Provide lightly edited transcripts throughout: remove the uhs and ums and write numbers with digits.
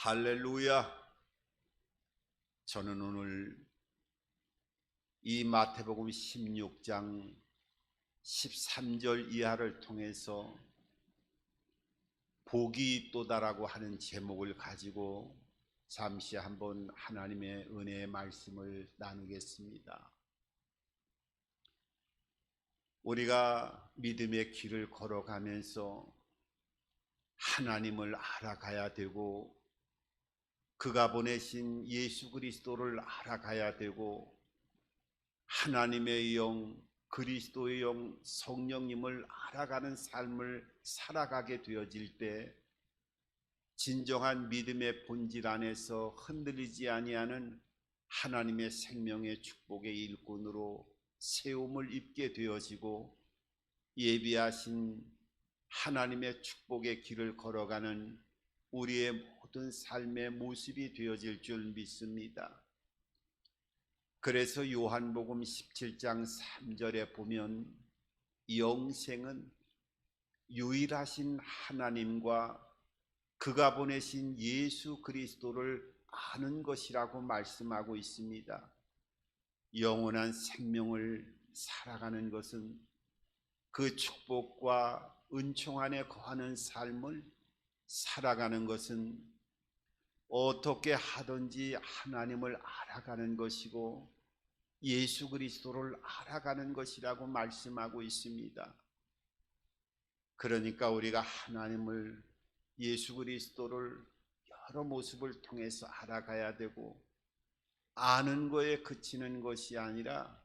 할렐루야. 저는 오늘 이 마태복음 16장 13절 이하를 통해서 복이 있도다라고 하는 제목을 가지고 잠시 한번 하나님의 은혜의 말씀을 나누겠습니다. 우리가 믿음의 길을 걸어가면서 하나님을 알아가야 되고 그가 보내신 예수 그리스도를 알아가야 되고 하나님의 영, 그리스도의 영, 성령님을 알아가는 삶을 살아가게 되어질 때 진정한 믿음의 본질 안에서 흔들리지 아니하는 하나님의 생명의 축복의 일꾼으로 세움을 입게 되어지고 예비하신 하나님의 축복의 길을 걸어가는 우리의 모든 삶의 모습이 되어질 줄 믿습니다. 그래서 요한복음 17장 3절에 보면 영생은 유일하신 하나님과 그가 보내신 예수 그리스도를 아는 것이라고 말씀하고 있습니다. 영원한 생명을 살아가는 것은 그 축복과 은총 안에 거하는 삶을 살아가는 것은 어떻게 하든지 하나님을 알아가는 것이고 예수 그리스도를 알아가는 것이라고 말씀하고 있습니다. 그러니까 우리가 하나님을, 예수 그리스도를 여러 모습을 통해서 알아가야 되고 아는 거에 그치는 것이 아니라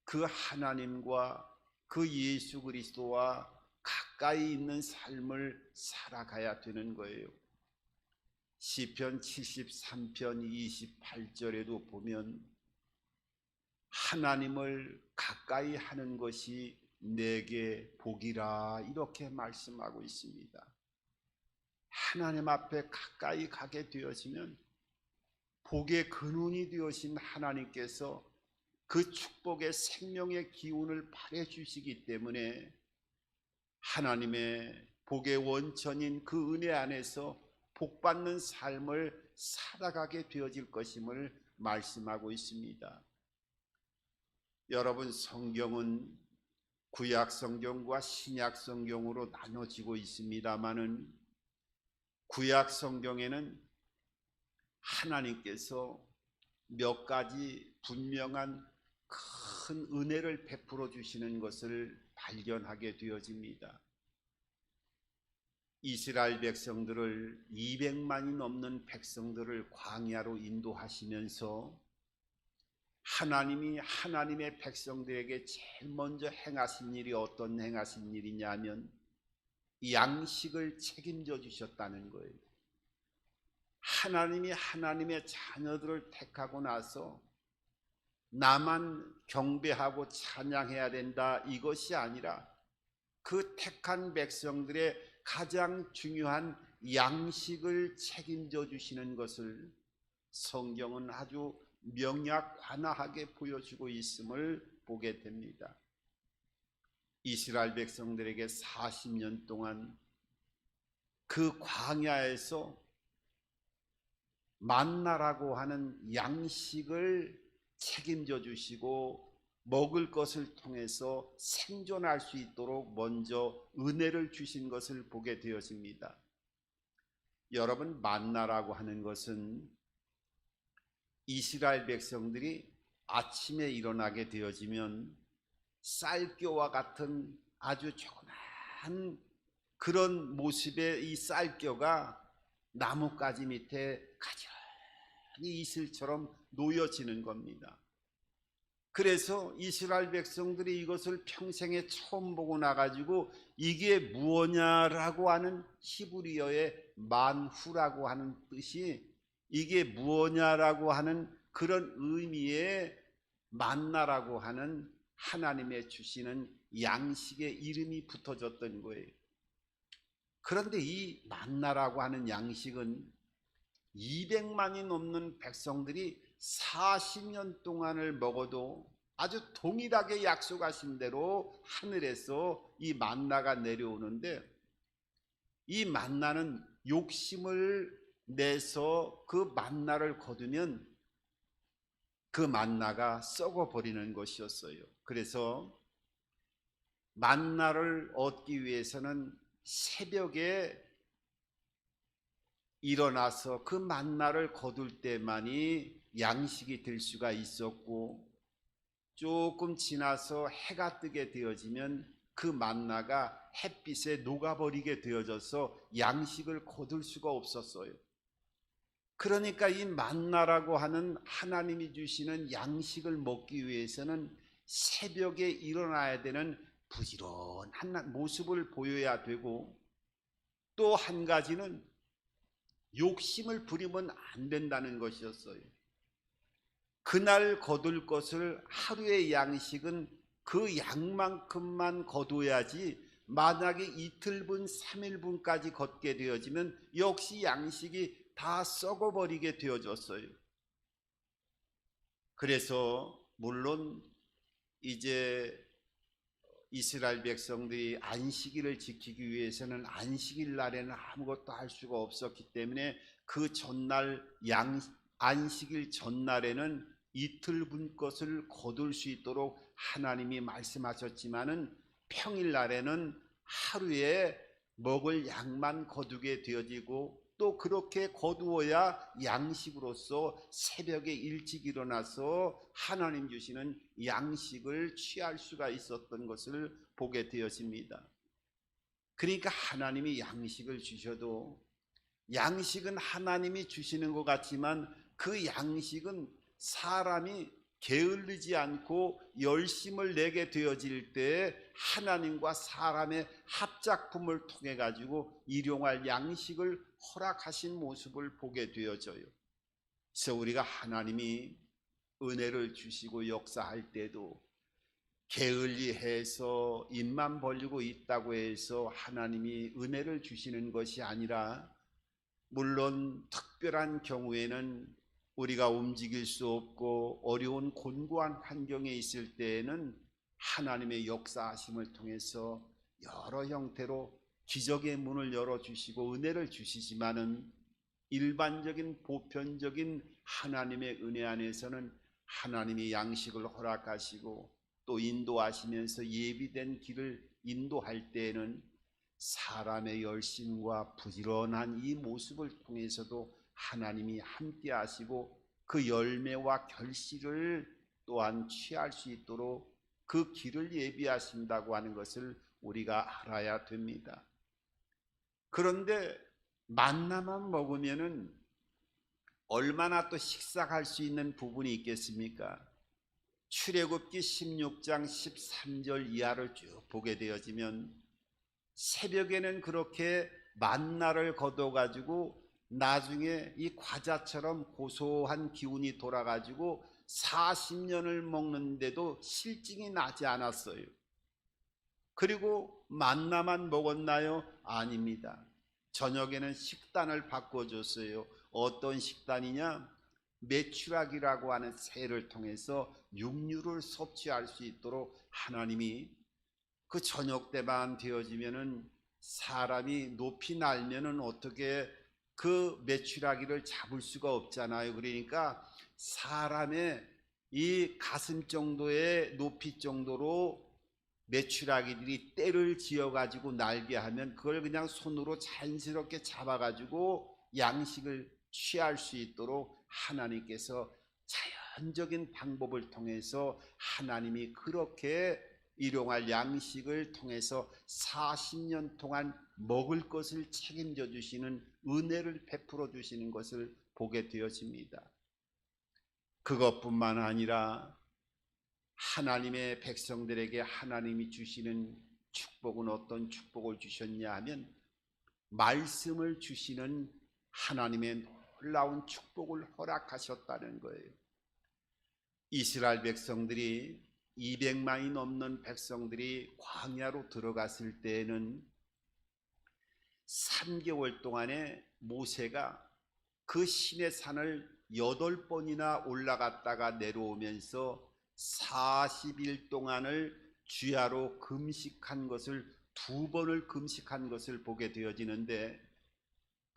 그 하나님과 그 예수 그리스도와 가까이 있는 삶을 살아가야 되는 거예요. 시편 73편 28절에도 보면 하나님을 가까이 하는 것이 내게 복이라 이렇게 말씀하고 있습니다. 하나님 앞에 가까이 가게 되어지면 복의 근원이 되어신 하나님께서 그 축복의 생명의 기운을 발해 주시기 때문에 하나님의 복의 원천인 그 은혜 안에서 복받는 삶을 살아가게 되어질 것임을 말씀하고 있습니다. 여러분, 성경은 구약 성경과 신약 성경으로 나눠지고 있습니다마는 구약 성경에는 하나님께서 몇 가지 분명한 큰 은혜를 베풀어 주시는 것을 발견하게 되어집니다. 이스라엘 백성들을 200만이 넘는 백성들을 광야로 인도하시면서 하나님이 하나님의 백성들에게 제일 먼저 행하신 일이 어떤 행하신 일이냐면 양식을 책임져 주셨다는 거예요. 하나님이 하나님의 자녀들을 택하고 나서 나만 경배하고 찬양해야 된다 이것이 아니라 그 택한 백성들의 가장 중요한 양식을 책임져 주시는 것을 성경은 아주 명약관하게 보여주고 있음을 보게 됩니다. 이스라엘 백성들에게 40년 동안 그 광야에서 만나라고 하는 양식을 책임져 주시고 먹을 것을 통해서 생존할 수 있도록 먼저 은혜를 주신 것을 보게 되어집니다. 여러분, 만나라고 하는 것은 이스라엘 백성들이 아침에 일어나게 되어지면 쌀겨와 같은 아주 조그만 그런 모습의 이 쌀겨가 나뭇가지 밑에 가지런히 이슬처럼 놓여지는 겁니다. 그래서 이스라엘 백성들이 이것을 평생에 처음 보고 나가지고 이게 무엇냐라고 하는 히브리어의 만후라고 하는 뜻이 이게 무엇냐라고 하는 그런 의미의 만나라고 하는 하나님의 주시는 양식의 이름이 붙어졌던 거예요. 그런데 이 만나라고 하는 양식은 200만이 넘는 백성들이 40년 동안을 먹어도 아주 동일하게 약속하신 대로 하늘에서 이 만나가 내려오는데 이 만나는 욕심을 내서 그 만나를 거두면 그 만나가 썩어버리는 것이었어요. 그래서 만나를 얻기 위해서는 새벽에 일어나서 그 만나를 거둘 때만이 양식이 될 수가 있었고, 조금 지나서 해가 뜨게 되어지면 그 만나가 햇빛에 녹아버리게 되어져서 양식을 거둘 수가 없었어요. 그러니까 이 만나라고 하는 하나님이 주시는 양식을 먹기 위해서는 새벽에 일어나야 되는 부지런한 모습을 보여야 되고, 또 한 가지는 욕심을 부리면 안 된다는 것이었어요. 그날 거둘 것을, 하루의 양식은 그 양만큼만 거둬야지, 만약에 이틀분 3일분까지 걷게 되어지면 역시 양식이 다 썩어버리게 되어졌어요. 그래서 물론 이제 이스라엘 백성들이 안식일을 지키기 위해서는 안식일 날에는 아무것도 할 수가 없었기 때문에 그 전날 안식일 전날에는 이틀분 것을 거둘 수 있도록 하나님이 말씀하셨지만은, 평일 날에는 하루에 먹을 양만 거두게 되어지고, 또 그렇게 거두어야 양식으로서 새벽에 일찍 일어나서 하나님 주시는 양식을 취할 수가 있었던 것을 보게 되었습니다. 그러니까 하나님이 양식을 주셔도, 양식은 하나님이 주시는 것 같지만 그 양식은 사람이 게을르지 않고 열심을 내게 되어질 때 하나님과 사람의 합작품을 통해 가지고 일용할 양식을 허락하신 모습을 보게 되어져요. 그래서 우리가 하나님이 은혜를 주시고 역사할 때도 게을리해서 입만 벌리고 있다고 해서 하나님이 은혜를 주시는 것이 아니라, 물론 특별한 경우에는 우리가 움직일 수 없고 어려운 곤고한 환경에 있을 때에는 하나님의 역사하심을 통해서 여러 형태로 기적의 문을 열어주시고 은혜를 주시지만은, 일반적인 보편적인 하나님의 은혜 안에서는 하나님이 양식을 허락하시고 또 인도하시면서 예비된 길을 인도할 때에는 사람의 열심과 부지런한 이 모습을 통해서도 하나님이 함께 하시고 그 열매와 결실을 또한 취할 수 있도록 그 길을 예비하신다고 하는 것을 우리가 알아야 됩니다. 그런데 만나만 먹으면은 얼마나 또 식사할 수 있는 부분이 있겠습니까? 출애굽기 16장 13절 이하를 쭉 보게 되어지면, 새벽에는 그렇게 만나를 거둬 가지고 나중에 이 과자처럼 고소한 기운이 돌아 가지고 40년을 먹는데도 실증이 나지 않았어요. 그리고 만나만 먹었나요? 아닙니다. 저녁에는 식단을 바꿔줬어요. 어떤 식단이냐? 메추라기라고 하는 새를 통해서 육류를 섭취할 수 있도록 하나님이, 그 저녁 때만 되어지면은 사람이 높이 날면은 어떻게 그 메추라기를 잡을 수가 없잖아요. 그러니까 사람의 이 가슴 정도의 높이 정도로 메추라기들이 떼를 지어 가지고 날게 하면 그걸 그냥 손으로 자연스럽게 잡아 가지고 양식을 취할 수 있도록 하나님께서 자연적인 방법을 통해서 하나님이 그렇게 일용할 양식을 통해서 40년 동안 먹을 것을 책임져 주시는 은혜를 베풀어 주시는 것을 보게 되어집니다. 그것뿐만 아니라 하나님의 백성들에게 하나님이 주시는 축복은 어떤 축복을 주셨냐 하면, 말씀을 주시는 하나님의 놀라운 축복을 허락하셨다는 거예요. 이스라엘 백성들이 200만이 넘는 백성들이 광야로 들어갔을 때에는 3개월 동안에 모세가 그 시내 산을 8번이나 올라갔다가 내려오면서 40일 동안을 주야로 금식한 것을, 2번을 금식한 것을 보게 되어지는데,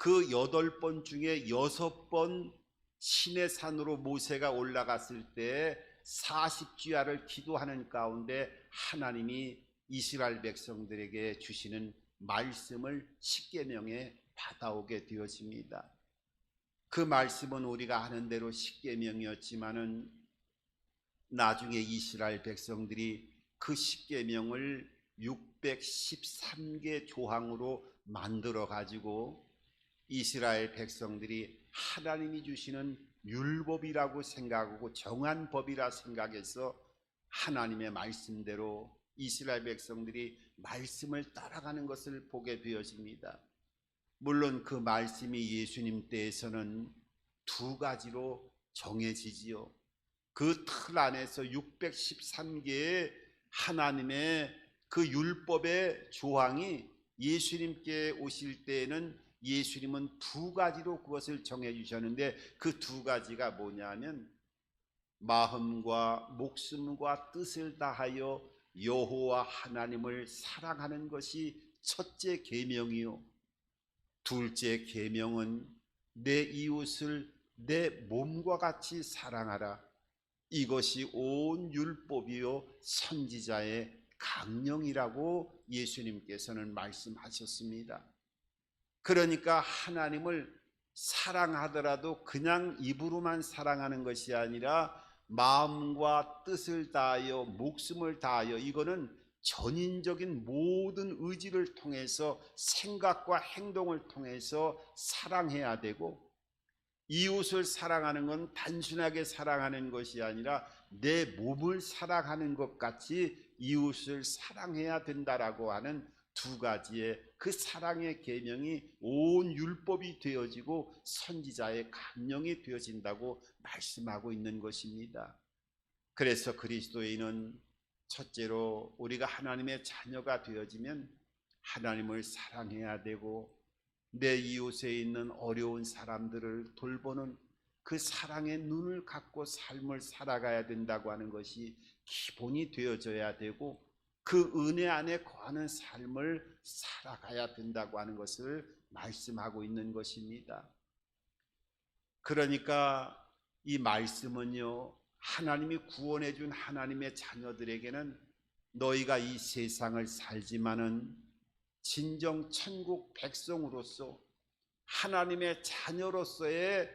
그 8번 중에 6번 시내산으로 모세가 올라갔을 때 40주야를 기도하는 가운데 하나님이 이스라엘 백성들에게 주시는 말씀을 십계명에 받아오게 되었습니다. 그 말씀은 우리가 아는 대로 십계명이었지만은 나중에 이스라엘 백성들이 그 십계명을 613개 조항으로 만들어 가지고 이스라엘 백성들이 하나님이 주시는 율법이라고 생각하고 정한 법이라 생각해서 하나님의 말씀대로 이스라엘 백성들이 말씀을 따라가는 것을 보게 되어집니다. 물론 그 말씀이 예수님 때에서는 두 가지로 정해지지요. 그 틀 안에서 613개의 하나님의 그 율법의 조항이 예수님께 오실 때에는 예수님은 두 가지로 그것을 정해 주셨는데 그 두 가지가 뭐냐면 마음과 목숨과 뜻을 다하여 여호와 하나님을 사랑하는 것이 첫째 계명이요, 둘째 계명은 내 이웃을 내 몸과 같이 사랑하라. 이것이 온 율법이요 선지자의 강령이라고 예수님께서는 말씀하셨습니다. 그러니까 하나님을 사랑하더라도 그냥 입으로만 사랑하는 것이 아니라 마음과 뜻을 다하여 목숨을 다하여, 이거는 전인적인 모든 의지를 통해서 생각과 행동을 통해서 사랑해야 되고, 이웃을 사랑하는 건 단순하게 사랑하는 것이 아니라 내 몸을 사랑하는 것 같이 이웃을 사랑해야 된다라고 하는 두 가지의 그 사랑의 계명이 온 율법이 되어지고 선지자의 강령이 되어진다고 말씀하고 있는 것입니다. 그래서 그리스도인은 첫째로 우리가 하나님의 자녀가 되어지면 하나님을 사랑해야 되고 내 이웃에 있는 어려운 사람들을 돌보는 그 사랑의 눈을 갖고 삶을 살아가야 된다고 하는 것이 기본이 되어져야 되고, 그 은혜 안에 거하는 삶을 살아가야 된다고 하는 것을 말씀하고 있는 것입니다. 그러니까 이 말씀은요, 하나님이 구원해 준 하나님의 자녀들에게는 너희가 이 세상을 살지만은 진정 천국 백성으로서 하나님의 자녀로서의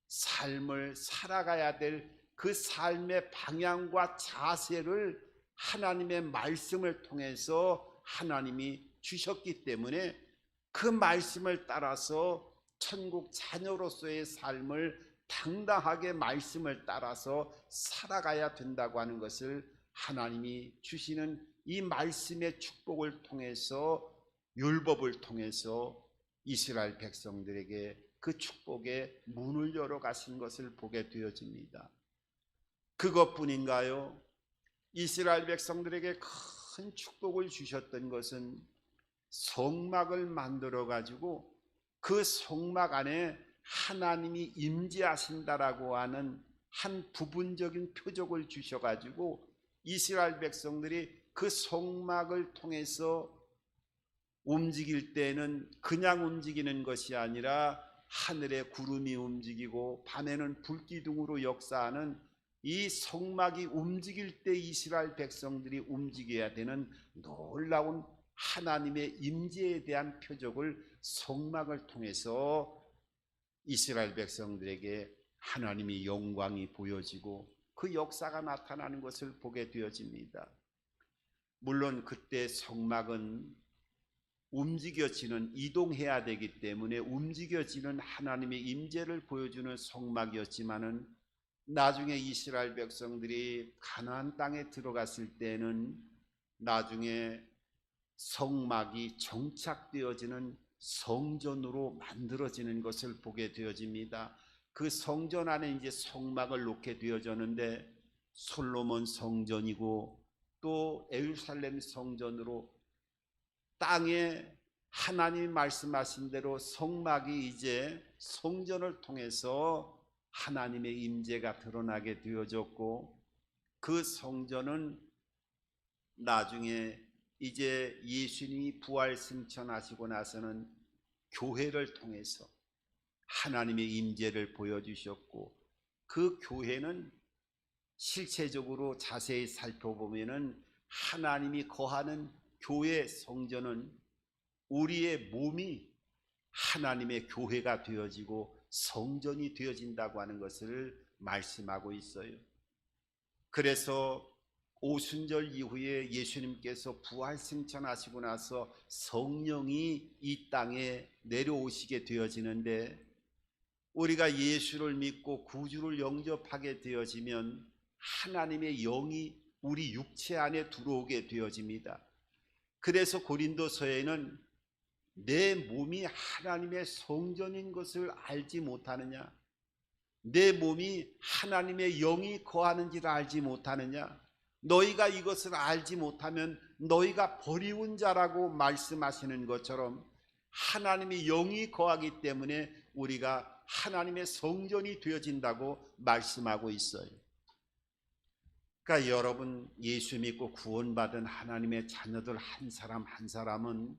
삶을 살아가야 될 그 삶의 방향과 자세를 하나님의 말씀을 통해서 하나님이 주셨기 때문에 그 말씀을 따라서 천국 자녀로서의 삶을 당당하게 말씀을 따라서 살아가야 된다고 하는 것을 하나님이 주시는 이 말씀의 축복을 통해서, 율법을 통해서 이스라엘 백성들에게 그 축복의 문을 열어 가신 것을 보게 되어집니다. 그것뿐인가요? 이스라엘 백성들에게 큰 축복을 주셨던 것은 성막을 만들어 가지고 그 성막 안에 하나님이 임재하신다라고 하는 한 부분적인 표적을 주셔 가지고 이스라엘 백성들이 그 성막을 통해서 움직일 때는 그냥 움직이는 것이 아니라 하늘에 구름이 움직이고 밤에는 불기둥으로 역사하는 이 성막이 움직일 때 이스라엘 백성들이 움직여야 되는 놀라운 하나님의 임재에 대한 표적을 성막을 통해서 이스라엘 백성들에게 하나님의 영광이 보여지고 그 역사가 나타나는 것을 보게 되어집니다. 물론 그때 성막은 움직여지는, 이동해야 되기 때문에 움직여지는 하나님의 임재를 보여주는 성막이었지만은 나중에 이스라엘 백성들이 가나안 땅에 들어갔을 때는 나중에 성막이 정착되어지는 성전으로 만들어지는 것을 보게 되어집니다. 그 성전 안에 이제 성막을 놓게 되어졌는데 솔로몬 성전이고 또 예루살렘 성전으로 땅에 하나님이 말씀하신 대로 성막이 이제 성전을 통해서 하나님의 임재가 드러나게 되어졌고, 그 성전은 나중에 이제 예수님이 부활 승천하시고 나서는 교회를 통해서 하나님의 임재를 보여주셨고, 그 교회는 실체적으로 자세히 살펴보면은 하나님이 거하는 교회 성전은 우리의 몸이 하나님의 교회가 되어지고 성전이 되어진다고 하는 것을 말씀하고 있어요. 그래서 오순절 이후에 예수님께서 부활승천하시고 나서 성령이 이 땅에 내려오시게 되어지는데, 우리가 예수를 믿고 구주를 영접하게 되어지면 하나님의 영이 우리 육체 안에 들어오게 되어집니다. 그래서 고린도서에는 내 몸이 하나님의 성전인 것을 알지 못하느냐, 내 몸이 하나님의 영이 거하는지를 알지 못하느냐, 너희가 이것을 알지 못하면 너희가 버리운 자라고 말씀하시는 것처럼 하나님의 영이 거하기 때문에 우리가 하나님의 성전이 되어진다고 말씀하고 있어요. 그러니까 여러분, 예수 믿고 구원받은 하나님의 자녀들 한 사람 한 사람은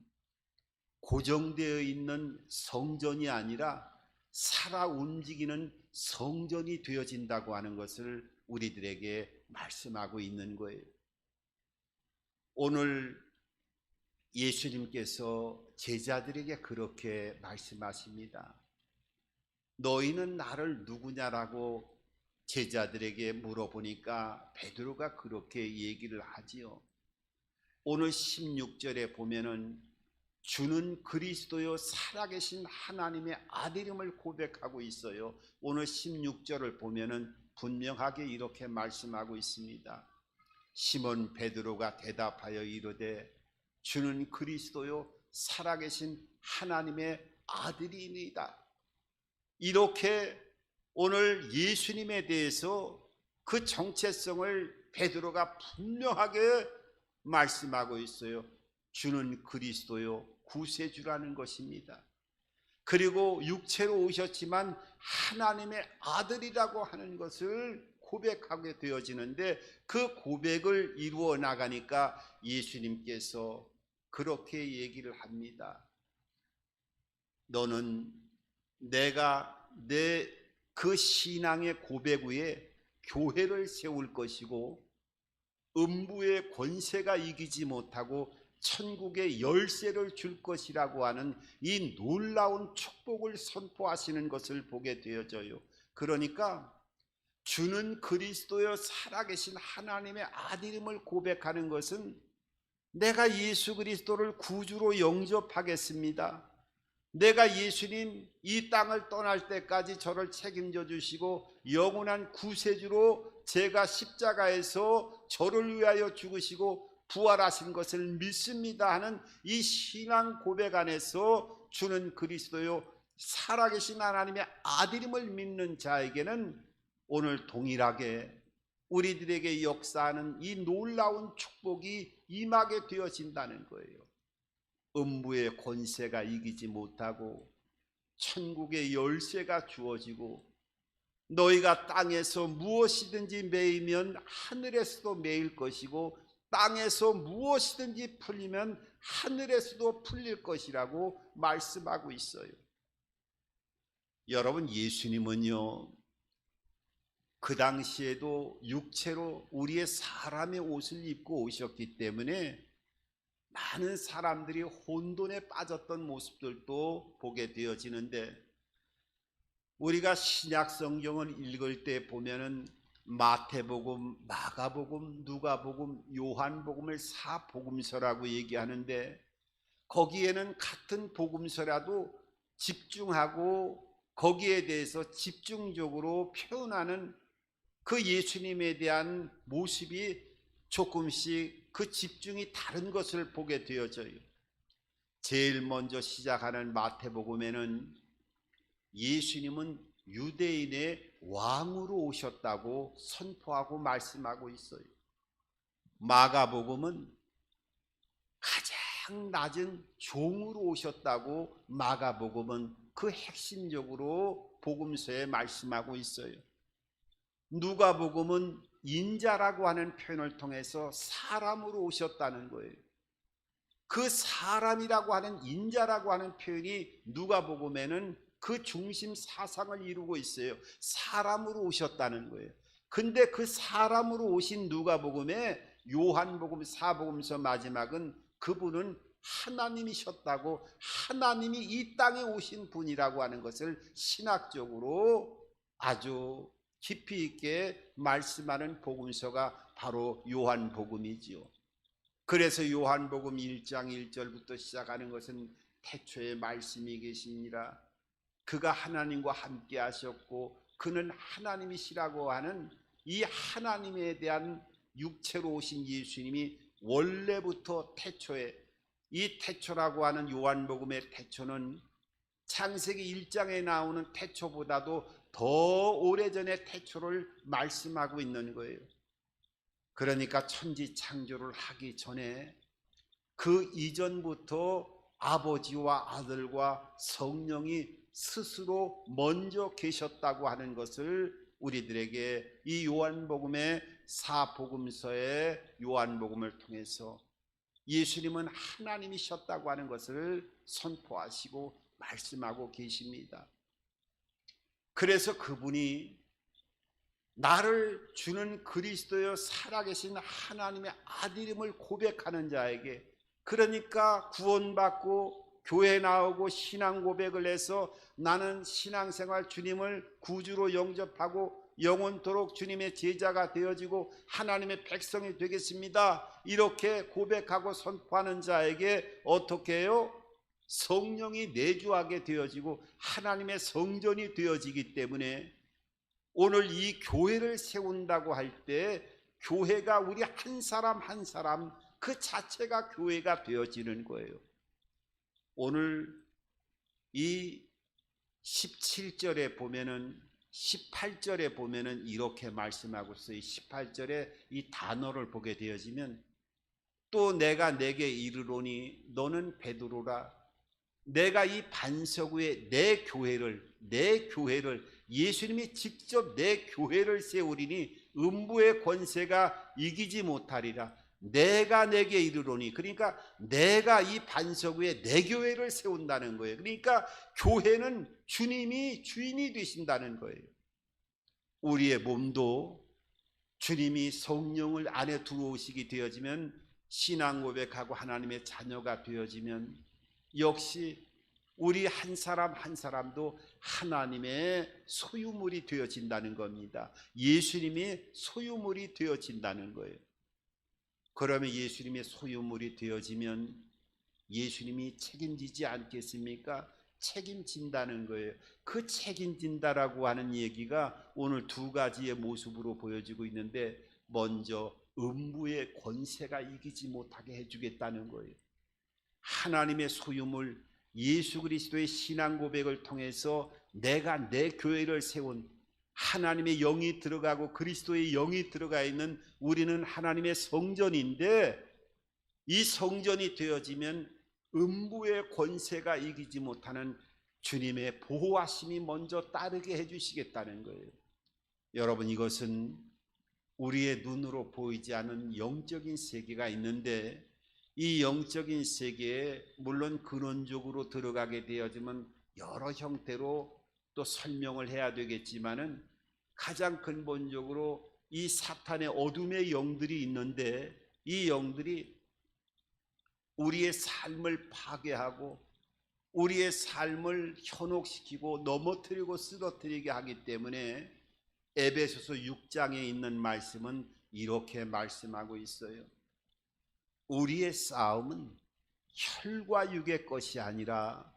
고정되어 있는 성전이 아니라 살아 움직이는 성전이 되어진다고 하는 것을 우리들에게 말씀하고 있는 거예요. 오늘 예수님께서 제자들에게 그렇게 말씀하십니다. 너희는 나를 누구냐라고 제자들에게 물어보니까 베드로가 그렇게 얘기를 하지요. 오늘 16절에 보면은 주는 그리스도요 살아계신 하나님의 아들임을 고백하고 있어요. 오늘 16절을 보면은 분명하게 이렇게 말씀하고 있습니다. 시몬 베드로가 대답하여 이르되 주는 그리스도요 살아계신 하나님의 아들이니이다. 이렇게 오늘 예수님에 대해서 그 정체성을 베드로가 분명하게 말씀하고 있어요. 주는 그리스도요 구세주라는 것입니다. 그리고 육체로 오셨지만 하나님의 아들이라고 하는 것을 고백하게 되어지는데, 그 고백을 이루어 나가니까 예수님께서 그렇게 얘기를 합니다. 너는 내가 내 그 신앙의 고백 위에 교회를 세울 것이고 음부의 권세가 이기지 못하고 천국의 열쇠를 줄 것이라고 하는 이 놀라운 축복을 선포하시는 것을 보게 되어져요. 그러니까 주는 그리스도여 살아계신 하나님의 아들임을 고백하는 것은 내가 예수 그리스도를 구주로 영접하겠습니다, 내가 예수님 이 땅을 떠날 때까지 저를 책임져 주시고 영원한 구세주로 제가 십자가에서 저를 위하여 죽으시고 부활하신 것을 믿습니다 하는 이 신앙 고백 안에서 주는 그리스도요 살아계신 하나님의 아들임을 믿는 자에게는 오늘 동일하게 우리들에게 역사하는 이 놀라운 축복이 임하게 되어진다는 거예요. 음부의 권세가 이기지 못하고 천국의 열쇠가 주어지고, 너희가 땅에서 무엇이든지 매이면 하늘에서도 매일 것이고 땅에서 무엇이든지 풀리면 하늘에서도 풀릴 것이라고 말씀하고 있어요. 여러분, 예수님은요 그 당시에도 육체로 우리의 사람의 옷을 입고 오셨기 때문에 많은 사람들이 혼돈에 빠졌던 모습들도 보게 되어지는데, 우리가 신약 성경을 읽을 때 보면은 마태복음, 마가복음, 누가복음, 요한복음을 사복음서라고 얘기하는데, 거기에는 같은 복음서라도 집중하고 거기에 대해서 집중적으로 표현하는 그 예수님에 대한 모습이 조금씩 그 집중이 다른 것을 보게 되어져요. 제일 먼저 시작하는 마태복음에는 예수님은 유대인의 왕으로 오셨다고 선포하고 말씀하고 있어요. 마가복음은 가장 낮은 종으로 오셨다고 마가복음은 그 핵심적으로 복음서에 말씀하고 있어요. 누가복음은 인자라고 하는 표현을 통해서 사람으로 오셨다는 거예요. 그 사람이라고 하는 인자라고 하는 표현이 누가복음에는 그 중심 사상을 이루고 있어요. 사람으로 오셨다는 거예요. 근데 그 사람으로 오신 누가복음에 요한복음 사복음서 마지막은 그분은 하나님이셨다고, 하나님이 이 땅에 오신 분이라고 하는 것을 신학적으로 아주 깊이 있게 말씀하는 복음서가 바로 요한복음이지요. 그래서 요한복음 1장 1절부터 시작하는 것은 태초에 말씀이 계시니라, 그가 하나님과 함께 하셨고 그는 하나님이시라고 하는 이 하나님에 대한 육체로 오신 예수님이 원래부터 태초에, 이 태초라고 하는 요한복음의 태초는 창세기 1장에 나오는 태초보다도 더 오래전의 태초를 말씀하고 있는 거예요. 그러니까 천지 창조를 하기 전에 그 이전부터 아버지와 아들과 성령이 스스로 먼저 계셨다고 하는 것을 우리들에게 이 요한복음의 사복음서의 요한복음을 통해서 예수님은 하나님이셨다고 하는 것을 선포하시고 말씀하고 계십니다. 그래서 그분이 나를 주는 그리스도여 살아계신 하나님의 아들임을 고백하는 자에게, 그러니까 구원받고 교회 나오고 신앙 고백을 해서 나는 신앙생활 주님을 구주로 영접하고 영원토록 주님의 제자가 되어지고 하나님의 백성이 되겠습니다, 이렇게 고백하고 선포하는 자에게 어떻게 해요? 성령이 내주하게 되어지고 하나님의 성전이 되어지기 때문에 오늘 이 교회를 세운다고 할 때 교회가 우리 한 사람 한 사람 그 자체가 교회가 되어지는 거예요. 오늘 이 17절에 보면은 18절에 보면은 이렇게 말씀하고 있어요. 18절에 이 단어를 보게 되어지면 또 내가 내게 이르노니 너는 베드로라, 내가 이 반석 위에 내 교회를 예수님이 직접 내 교회를 세우리니 음부의 권세가 이기지 못하리라. 내가 내게 이르노니, 그러니까 내가 이 반석 위에 내 교회를 세운다는 거예요. 그러니까 교회는 주님이 주인이 되신다는 거예요. 우리의 몸도 주님이 성령을 안에 들어오시게 되어지면, 신앙 고백하고 하나님의 자녀가 되어지면 역시 우리 한 사람 한 사람도 하나님의 소유물이 되어진다는 겁니다. 예수님이 소유물이 되어진다는 거예요. 그러면 예수님의 소유물이 되어지면 예수님이 책임지지 않겠습니까? 책임진다는 거예요. 그 책임진다라고 하는 얘기가 오늘 두 가지의 모습으로 보여지고 있는데, 먼저 음부의 권세가 이기지 못하게 해주겠다는 거예요. 하나님의 소유물 예수 그리스도의 신앙 고백을 통해서 내가 내 교회를 세운, 하나님의 영이 들어가고 그리스도의 영이 들어가 있는 우리는 하나님의 성전인데, 이 성전이 되어지면 음부의 권세가 이기지 못하는 주님의 보호하심이 먼저 따르게 해주시겠다는 거예요. 여러분, 이것은 우리의 눈으로 보이지 않는 영적인 세계가 있는데, 이 영적인 세계에 물론 근원적으로 들어가게 되어지면 여러 형태로 또 설명을 해야 되겠지만은, 가장 근본적으로 이 사탄의 어둠의 영들이 있는데, 이 영들이 우리의 삶을 파괴하고 우리의 삶을 현혹시키고 넘어뜨리고 쓰러뜨리게 하기 때문에 에베소서 6장에 있는 말씀은 이렇게 말씀하고 있어요. 우리의 싸움은 혈과 육의 것이 아니라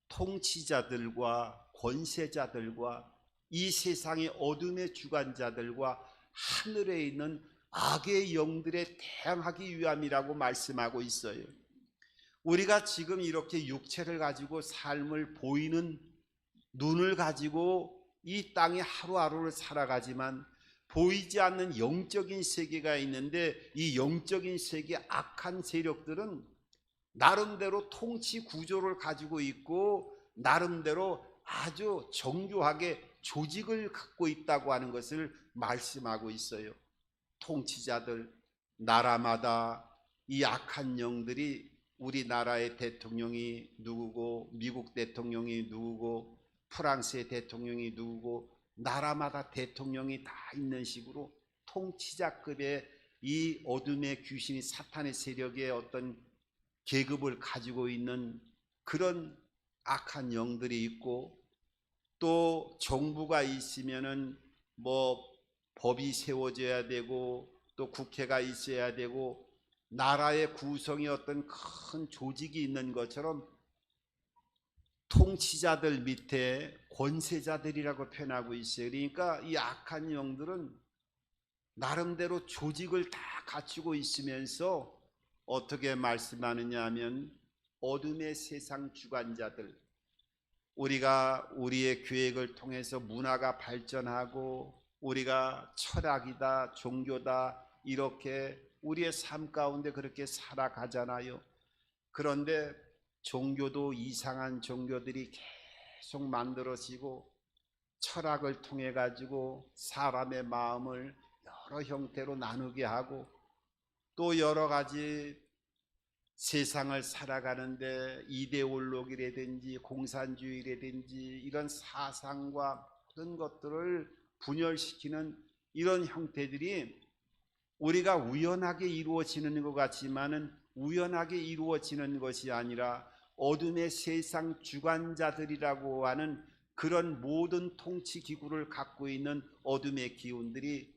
통치자들과 권세자들과 이 세상의 어둠의 주관자들과 하늘에 있는 악의 영들에 대항하기 위함이라고 말씀하고 있어요. 우리가 지금 이렇게 육체를 가지고 삶을 보이는 눈을 가지고 이 땅에 하루하루를 살아가지만 보이지 않는 영적인 세계가 있는데, 이 영적인 세계 악한 세력들은 나름대로 통치 구조를 가지고 있고 나름대로 아주 정교하게 조직을 갖고 있다고 하는 것을 말씀하고 있어요. 통치자들, 나라마다 이 악한 영들이 우리나라의 대통령이 누구고, 미국 대통령이 누구고, 프랑스의 대통령이 누구고, 나라마다 대통령이 다 있는 식으로 통치자급의 이 어둠의 귀신이, 사탄의 세력의 어떤 계급을 가지고 있는 그런 악한 영들이 있고, 또 정부가 있으면은 뭐 법이 세워져야 되고, 또 국회가 있어야 되고, 나라의 구성이 어떤 큰 조직이 있는 것처럼 통치자들 밑에 권세자들이라고 표현하고 있어요. 그러니까 이 악한 영들은 나름대로 조직을 다 갖추고 있으면서 어떻게 말씀하느냐 하면, 어둠의 세상 주관자들, 우리가 우리의 계획을 통해서 문화가 발전하고 우리가 철학이다, 종교다, 이렇게 우리의 삶 가운데 그렇게 살아가잖아요. 그런데 종교도 이상한 종교들이 계속 만들어지고, 철학을 통해 가지고 사람의 마음을 여러 형태로 나누게 하고, 또 여러 가지 세상을 살아가는데 이데올로기라든지 공산주의라든지 이런 사상과 그런 것들을 분열시키는 이런 형태들이 우리가 우연하게 이루어지는 것 같지만은 우연하게 이루어지는 것이 아니라, 어둠의 세상 주관자들이라고 하는 그런 모든 통치 기구를 갖고 있는 어둠의 기운들이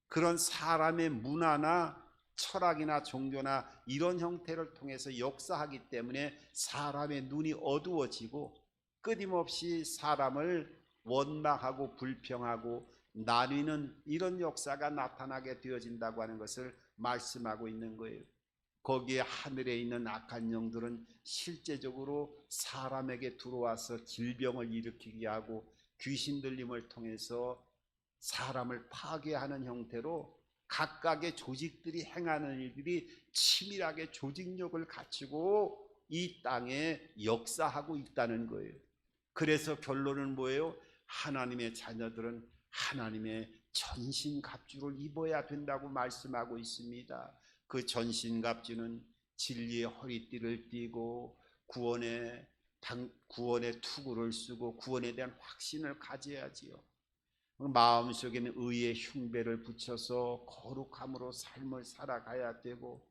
그런 사람의 문화나 철학이나 종교나 이런 형태를 통해서 역사하기 때문에 사람의 눈이 어두워지고 끊임없이 사람을 원망하고 불평하고 나뉘는 이런 역사가 나타나게 되어진다고 하는 것을 말씀하고 있는 거예요. 거기에 하늘에 있는 악한 영들은 실제적으로 사람에게 들어와서 질병을 일으키게 하고 귀신 들림을 통해서 사람을 파괴하는 형태로 각각의 조직들이 행하는 일들이 치밀하게 조직력을 갖추고 이 땅에 역사하고 있다는 거예요. 그래서 결론은 뭐예요? 하나님의 자녀들은 하나님의 전신갑주를 입어야 된다고 말씀하고 있습니다. 그 전신갑주는 진리의 허리띠를 띠고 구원의 투구를 쓰고 구원에 대한 확신을 가져야지요. 마음속에는 의의 흉배를 붙여서 거룩함으로 삶을 살아가야 되고,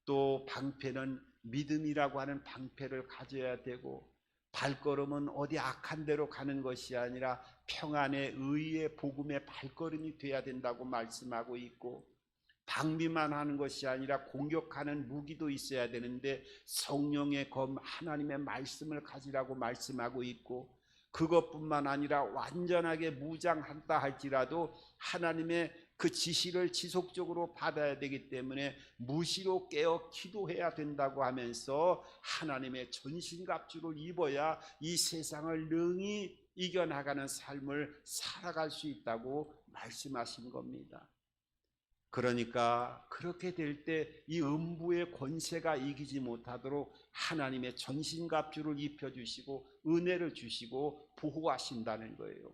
또 방패는 믿음이라고 하는 방패를 가져야 되고, 발걸음은 어디 악한 데로 가는 것이 아니라 평안의 의의 복음의 발걸음이 돼야 된다고 말씀하고 있고, 방비만 하는 것이 아니라 공격하는 무기도 있어야 되는데 성령의 검 하나님의 말씀을 가지라고 말씀하고 있고, 그것뿐만 아니라 완전하게 무장한다 할지라도 하나님의 그 지시를 지속적으로 받아야 되기 때문에 무시로 깨어 기도해야 된다고 하면서 하나님의 전신갑주를 입어야 이 세상을 능히 이겨나가는 삶을 살아갈 수 있다고 말씀하신 겁니다. 그러니까 그렇게 될 때 이 음부의 권세가 이기지 못하도록 하나님의 전신갑주를 입혀주시고 은혜를 주시고 보호하신다는 거예요.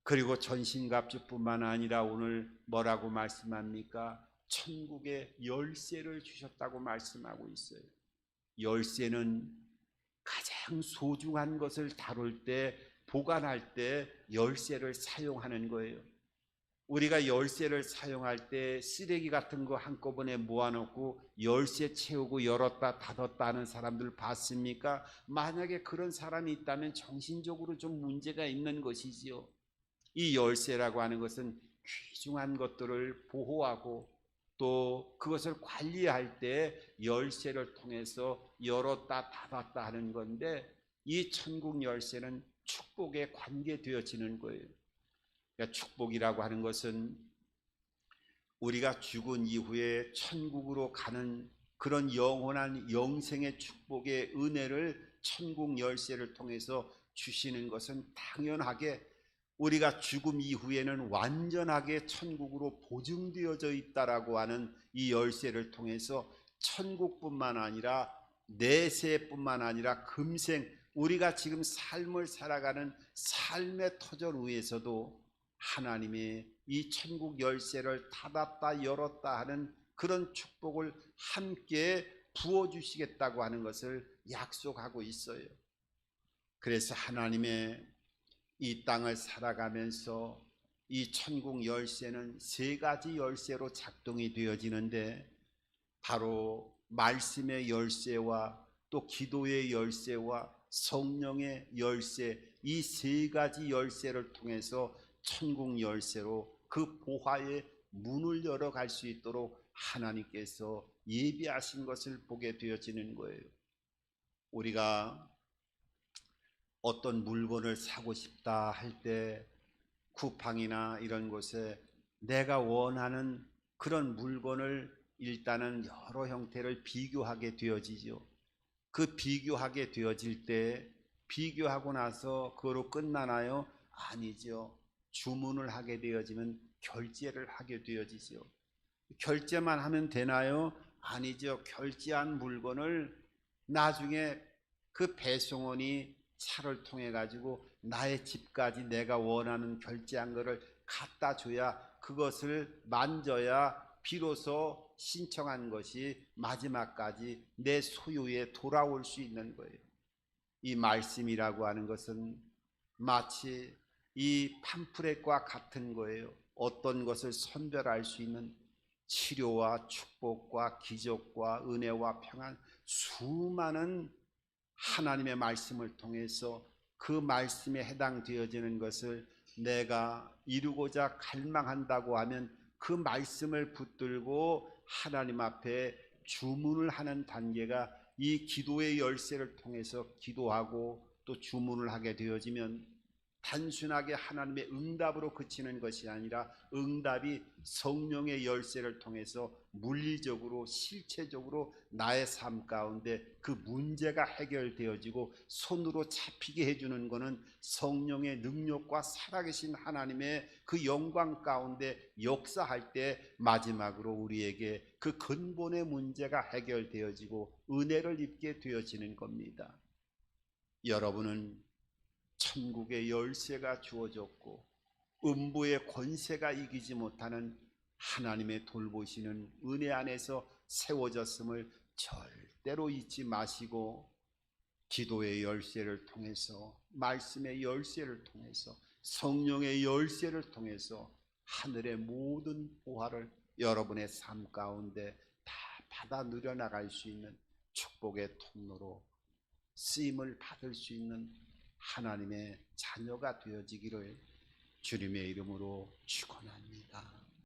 그리고 전신갑주뿐만 아니라 오늘 뭐라고 말씀합니까? 천국의 열쇠를 주셨다고 말씀하고 있어요. 열쇠는 가장 소중한 것을 다룰 때, 보관할 때 열쇠를 사용하는 거예요. 우리가 열쇠를 사용할 때 쓰레기 같은 거 한꺼번에 모아놓고 열쇠 채우고 열었다 닫았다 하는 사람들 봤습니까? 만약에 그런 사람이 있다면 정신적으로 좀 문제가 있는 것이지요. 이 열쇠라고 하는 것은 귀중한 것들을 보호하고 또 그것을 관리할 때 열쇠를 통해서 열었다 닫았다 하는 건데, 이 천국 열쇠는 축복에 관계되어지는 거예요. 그러니까 축복이라고 하는 것은 우리가 죽은 이후에 천국으로 가는 그런 영원한 영생의 축복의 은혜를 천국 열쇠를 통해서 주시는 것은 당연하게 우리가 죽음 이후에는 완전하게 천국으로 보증되어져 있다라고 하는 이 열쇠를 통해서 천국뿐만 아니라 내세뿐만 아니라 금생 우리가 지금 삶을 살아가는 삶의 터전 위에서도 하나님의 이 천국 열쇠를 닫았다 열었다 하는 그런 축복을 함께 부어주시겠다고 하는 것을 약속하고 있어요. 그래서 하나님의 이 땅을 살아가면서 이 천국 열쇠는 세 가지 열쇠로 작동이 되어지는데, 바로 말씀의 열쇠와 또 기도의 열쇠와 성령의 열쇠, 이 세 가지 열쇠를 통해서 천국 열쇠로 그 보화의 문을 열어갈 수 있도록 하나님께서 예비하신 것을 보게 되어지는 거예요. 우리가 어떤 물건을 사고 싶다 할 때 쿠팡이나 이런 곳에 내가 원하는 그런 물건을 일단은 여러 형태를 비교하게 되어지죠. 그 비교하게 되어질 때 비교하고 나서 그거로 끝나나요? 아니죠. 주문을 하게 되어지면 결제를 하게 되어지죠. 결제만 하면 되나요? 아니죠. 결제한 물건을 나중에 그 배송원이 차를 통해 가지고 나의 집까지 내가 원하는 결제한 것을 갖다 줘야, 그것을 만져야 비로소 신청한 것이 마지막까지 내 소유에 돌아올 수 있는 거예요. 이 말씀이라고 하는 것은 마치 이 팜프렛과 같은 거예요. 어떤 것을 선별할 수 있는 치료와 축복과 기적과 은혜와 평안, 수많은 하나님의 말씀을 통해서 그 말씀에 해당되어지는 것을 내가 이루고자 갈망한다고 하면 그 말씀을 붙들고 하나님 앞에 주문을 하는 단계가, 이 기도의 열쇠를 통해서 기도하고 또 주문을 하게 되어지면 단순하게 하나님의 응답으로 그치는 것이 아니라 응답이 성령의 열쇠를 통해서 물리적으로 실체적으로 나의 삶 가운데 그 문제가 해결되어지고 손으로 잡히게 해주는 것은 성령의 능력과 살아계신 하나님의 그 영광 가운데 역사할 때 마지막으로 우리에게 그 근본의 문제가 해결되어지고 은혜를 입게 되어지는 겁니다. 여러분은 천국의 열쇠가 주어졌고 음부의 권세가 이기지 못하는 하나님의 돌보시는 은혜 안에서 세워졌음을 절대로 잊지 마시고, 기도의 열쇠를 통해서, 말씀의 열쇠를 통해서, 성령의 열쇠를 통해서 하늘의 모든 보화를 여러분의 삶 가운데 다 받아 누려나갈 수 있는 축복의 통로로 쓰임을 받을 수 있는 하나님의 자녀가 되어지기를 주님의 이름으로 축원합니다.